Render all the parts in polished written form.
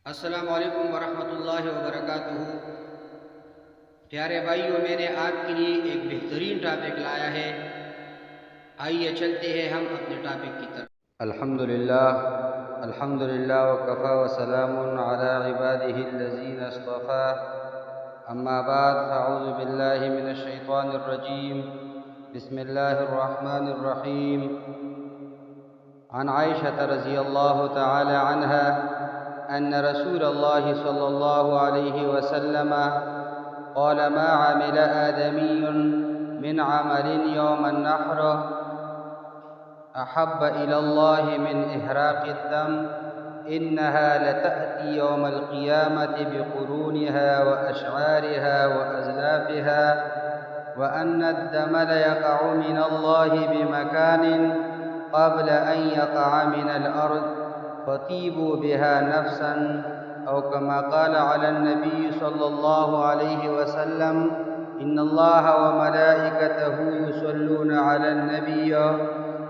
السلام علیکم ورحمۃ اللہ وبرکاتہ۔ پیارے بھائیوں، میں نے آپ کے لیے ایک بہترین ٹاپک لایا ہے۔ آئیے چلتے ہیں ہم اپنے ٹاپک کی طرف۔ الحمدللہ وکفی وسلام علی عبادہ الذین اصطفی، اما بعد فاعوذ باللہ من الشیطان الرجیم، بسم اللہ الرحمن الرحیم۔ عن عائشة رضی اللہ تعالی عنہا أن رسول الله صلى الله عليه وسلم قال: ما عمل آدمي من عمل يوم النحر أحب إلى الله من إحراق الدم، إنها لتأتي يوم القيامة بقرونها وأشعارها وأزلافها، وأن الدم ليقع من الله بمكان قبل أن يقع من الأرض، فطيبوا بها نفسا، أو كما قال على النبي صلى الله عليه وسلم: إن الله وملائكته يصلون على النبي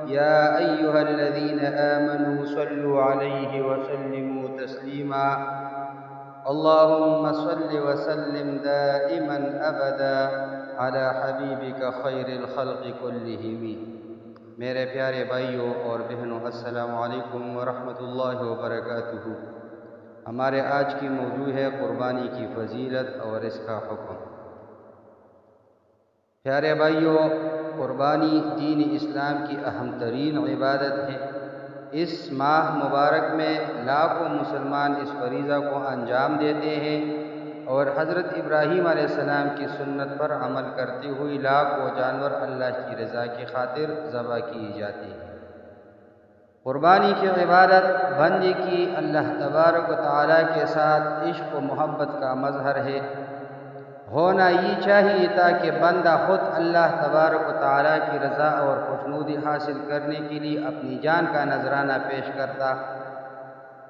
يا أيها الذين آمنوا صلوا عليه وسلموا تسليما، اللهم صل وسلم دائما أبدا على حبيبك خير الخلق كلهم۔ میرے پیارے بھائیوں اور بہنوں، السلام علیکم ورحمۃ اللہ وبرکاتہ۔ ہمارے آج کی موضوع ہے قربانی کی فضیلت اور اس کا حکم۔ پیارے بھائیوں، قربانی دین اسلام کی اہم ترین عبادت ہے۔ اس ماہ مبارک میں لاکھوں مسلمان اس فریضہ کو انجام دیتے ہیں اور حضرت ابراہیم علیہ السلام کی سنت پر عمل کرتے ہوئے لاکھوں جانور اللہ کی رضا کی خاطر ذبح کیے جاتے ہیں۔ قربانی کی عبادت بندے کی اللہ تبارک و تعالیٰ کے ساتھ عشق و محبت کا مظہر ہے۔ ہونا یہ چاہیے تاکہ بندہ خود اللہ تبارک و تعالیٰ کی رضا اور خوشنودی حاصل کرنے کے لیے اپنی جان کا نذرانہ پیش کرتا،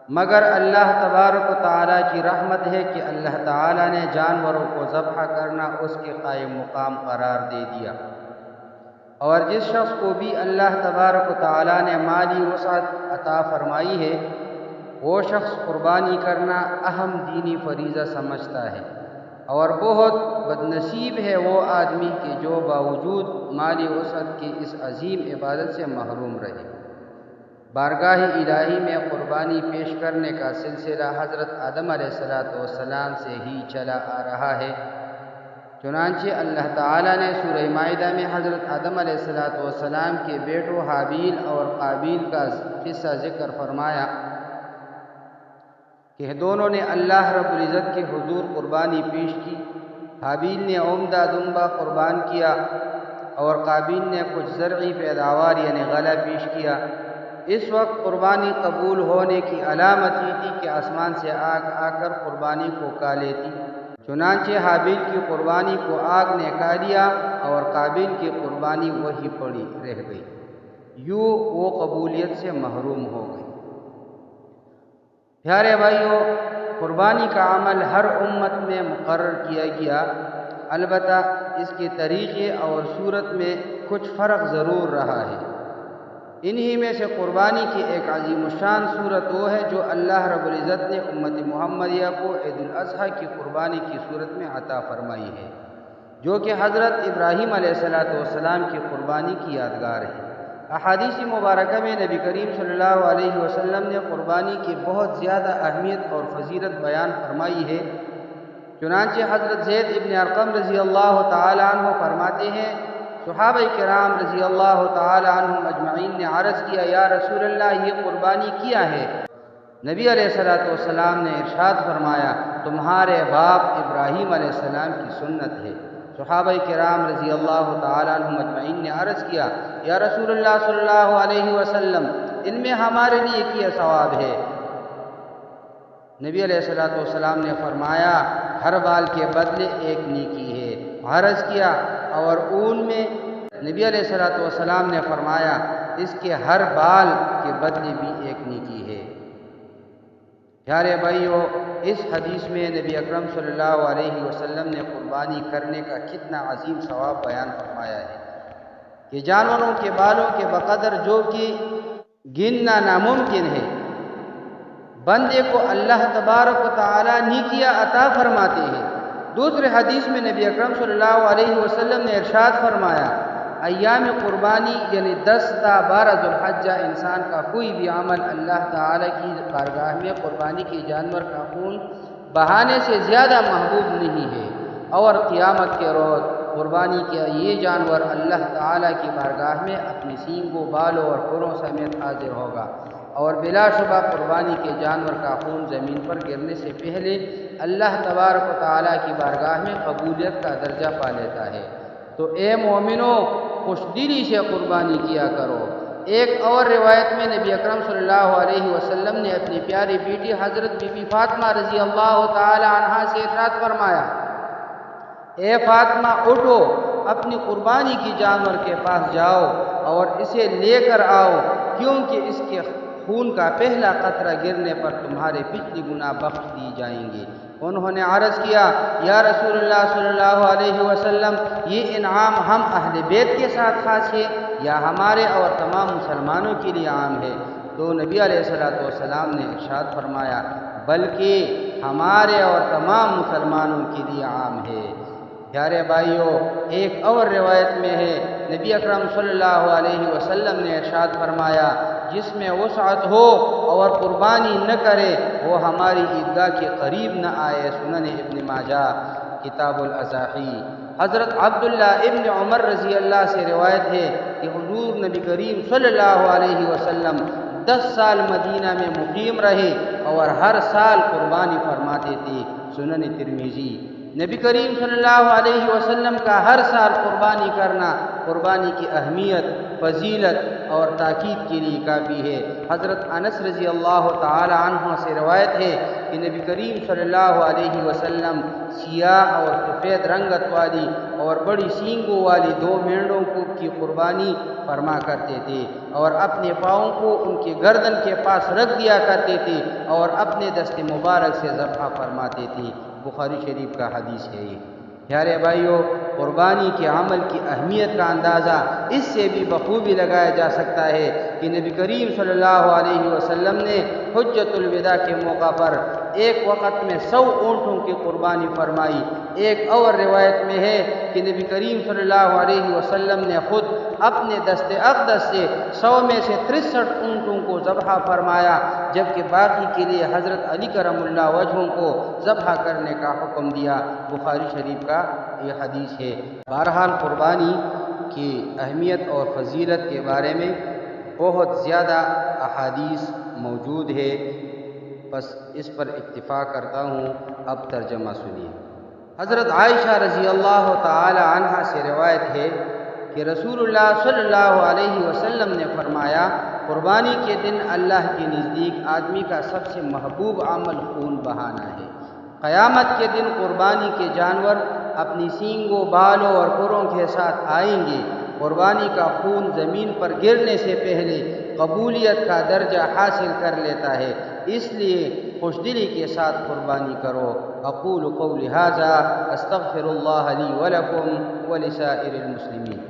مگر اللہ تبارک و تعالیٰ کی رحمت ہے کہ اللہ تعالیٰ نے جانوروں کو ذبح کرنا اس کے قائم مقام قرار دے دیا، اور جس شخص کو بھی اللہ تبارک و تعالیٰ نے مالی وسعت عطا فرمائی ہے، وہ شخص قربانی کرنا اہم دینی فریضہ سمجھتا ہے، اور بہت بدنصیب ہے وہ آدمی کہ جو باوجود مالی وسعت کی اس عظیم عبادت سے محروم رہے۔ بارگاہ الہی میں قربانی پیش کرنے کا سلسلہ حضرت آدم علیہ السلام سے ہی چلا آ رہا ہے۔ چنانچہ اللہ تعالیٰ نے سورہ مائدہ میں حضرت آدم علیہ السلام کے بیٹوں حابیل اور قابیل کا قصہ ذکر فرمایا کہ دونوں نے اللہ رب العزت کے حضور قربانی پیش کی۔ حابیل نے عمدہ دمبا قربان کیا اور قابیل نے کچھ زرعی پیداوار یعنی غلہ پیش کیا۔ اس وقت قربانی قبول ہونے کی علامت یہ تھی کہ آسمان سے آگ آ کر قربانی کو کھا لیتی۔ چنانچہ حابیل کی قربانی کو آگ نے کھا لیا اور قابیل کی قربانی وہی پڑی رہ گئی، یوں وہ قبولیت سے محروم ہو گئی۔ پیارے بھائیوں، قربانی کا عمل ہر امت میں مقرر کیا گیا، البتہ اس کے طریقے اور صورت میں کچھ فرق ضرور رہا ہے۔ انہی میں سے قربانی کی ایک عظیم الشان صورت وہ ہے جو اللہ رب العزت نے امت محمدیہ کو عید الاضحیٰ کی قربانی کی صورت میں عطا فرمائی ہے، جو کہ حضرت ابراہیم علیہ السلام کی قربانی کی یادگار ہے۔ احادیث مبارکہ میں نبی کریم صلی اللہ علیہ وسلم نے قربانی کی بہت زیادہ اہمیت اور فضیلت بیان فرمائی ہے۔ چنانچہ حضرت زید ابن ارقم رضی اللہ تعالی عنہ فرماتے ہیں، صحابہ کرام رضی اللہ تعالی عنہم اجمعین نے عرض کیا: یا رسول اللہ، یہ قربانی کیا ہے؟ نبی علیہ السلام نے ارشاد فرمایا: تمہارے باپ ابراہیم علیہ السلام کی سنت ہے۔ صحابہ کرام رضی اللہ تعالی عنہم اجمعین نے عرض کیا: یا رسول اللہ صلی اللہ علیہ وسلم، ان میں ہمارے لیے کیا ثواب ہے؟ نبی علیہ السلام نے فرمایا: ہر بال کے بدلے ایک نیکی ہے۔ عرض کیا: اور اون میں؟ نبی علیہ السلام نے فرمایا: اس کے ہر بال کے بدلے بھی ایک نیکی ہے۔ پیارے بھائیوں، اس حدیث میں نبی اکرم صلی اللہ علیہ وسلم نے قربانی کرنے کا کتنا عظیم ثواب بیان فرمایا ہے کہ جانوروں کے بالوں کے بقدر جو کہ گننا ناممکن ہے، بندے کو اللہ تبارک و تعالی نیکیاں عطا فرماتے ہیں۔ دوسرے حدیث میں نبی اکرم صلی اللہ علیہ وسلم نے ارشاد فرمایا، ایام قربانی یعنی 10 تا 12 ذوالحجہ انسان کا کوئی بھی عمل اللہ تعالی کی بارگاہ میں قربانی کے جانور کا خون بہانے سے زیادہ محبوب نہیں ہے، اور قیامت کے روز قربانی کیا یہ جانور اللہ تعالی کی بارگاہ میں اپنی سینگوں، بالوں اور کھروں سمیت حاضر ہوگا، اور بلا شبہ قربانی کے جانور کا خون زمین پر گرنے سے پہلے اللہ تبارک و تعالی کی بارگاہ میں قبولیت کا درجہ پا لیتا ہے۔ تو اے مومنو، خوش دلی سے قربانی کیا کرو۔ ایک اور روایت میں نبی اکرم صلی اللہ علیہ وسلم نے اپنی پیاری بیٹی حضرت بی بی فاطمہ رضی اللہ تعالی عنہا سے ارشاد فرمایا، اے فاطمہ اٹھو، اپنی قربانی کی جانور کے پاس جاؤ اور اسے لے کر آؤ، کیونکہ اس کے خون کا پہلا قطرہ گرنے پر تمہارے پچھلی گناہ بخش دی جائیں گے۔ انہوں نے عرض کیا، یا رسول اللہ صلی اللہ علیہ وسلم، یہ انعام ہم اہل بیت کے ساتھ خاص ہے یا ہمارے اور تمام مسلمانوں کے لیے عام ہے؟ تو نبی علیہ السلام نے ارشاد فرمایا، بلکہ ہمارے اور تمام مسلمانوں کے لیے عام ہے۔ پیارے بھائیو، ایک اور روایت میں ہے، نبی اکرم صلی اللہ علیہ وسلم نے ارشاد فرمایا، جس میں وسعت ہو اور قربانی نہ کرے وہ ہماری عیدگاہ کے قریب نہ آئے۔ سنن ابن ماجہ کتاب الاضاحی۔ حضرت عبداللہ ابن عمر رضی اللہ سے روایت ہے کہ حضور نبی کریم صلی اللہ علیہ وسلم 10 سال مدینہ میں مقیم رہے اور ہر سال قربانی فرماتے تھے۔ سنن ترمذی۔ نبی کریم صلی اللہ علیہ وسلم کا ہر سال قربانی کرنا قربانی کی اہمیت، فضیلت اور تاکید کے لیے کافی ہے۔ حضرت انس رضی اللہ تعالی عنہ سے روایت ہے کہ نبی کریم صلی اللہ علیہ وسلم سیاہ اور سفید رنگت والی اور بڑی سینگوں والی 2 مینڈوں کی قربانی فرما کرتے تھے، اور اپنے پاؤں کو ان کے گردن کے پاس رکھ دیا کرتے تھے اور اپنے دست مبارک سے ذبح فرماتے تھے۔ بخاری شریف کا حدیث ہے یہ۔ پیارے بھائیو، قربانی کے عمل کی اہمیت کا اندازہ اس سے بھی بخوبی لگایا جا سکتا ہے کہ نبی کریم صلی اللہ علیہ وسلم نے حجۃ الوداع کے موقع پر ایک وقت میں 100 اونٹوں کی قربانی فرمائی۔ ایک اور روایت میں ہے کہ نبی کریم صلی اللہ علیہ وسلم نے خود اپنے دست اقدس سے 100 میں سے 63 اونٹوں کو ذبح فرمایا، جبکہ باقی کے لیے حضرت علی کرم اللہ وجہوں کو ذبح کرنے کا حکم دیا۔ بخاری شریف کا یہ حدیث ہے۔ بہرحال قربانی کی اہمیت اور فضیلت کے بارے میں بہت زیادہ احادیث موجود ہے، بس اس پر اکتفا کرتا ہوں۔ اب ترجمہ سنیے۔ حضرت عائشہ رضی اللہ تعالی عنہا سے روایت ہے کہ رسول اللہ صلی اللہ علیہ وسلم نے فرمایا، قربانی کے دن اللہ کے نزدیک آدمی کا سب سے محبوب عمل خون بہانا ہے۔ قیامت کے دن قربانی کے جانور اپنی سینگوں، بالوں اور کھروں کے ساتھ آئیں گے۔ قربانی کا خون زمین پر گرنے سے پہلے قبولیت کا درجہ حاصل کر لیتا ہے، اس لیے خوش دلی کے ساتھ قربانی کرو۔ اقول قولی ھذا استغفر اللہ لی ولکم ولسائر المسلمین۔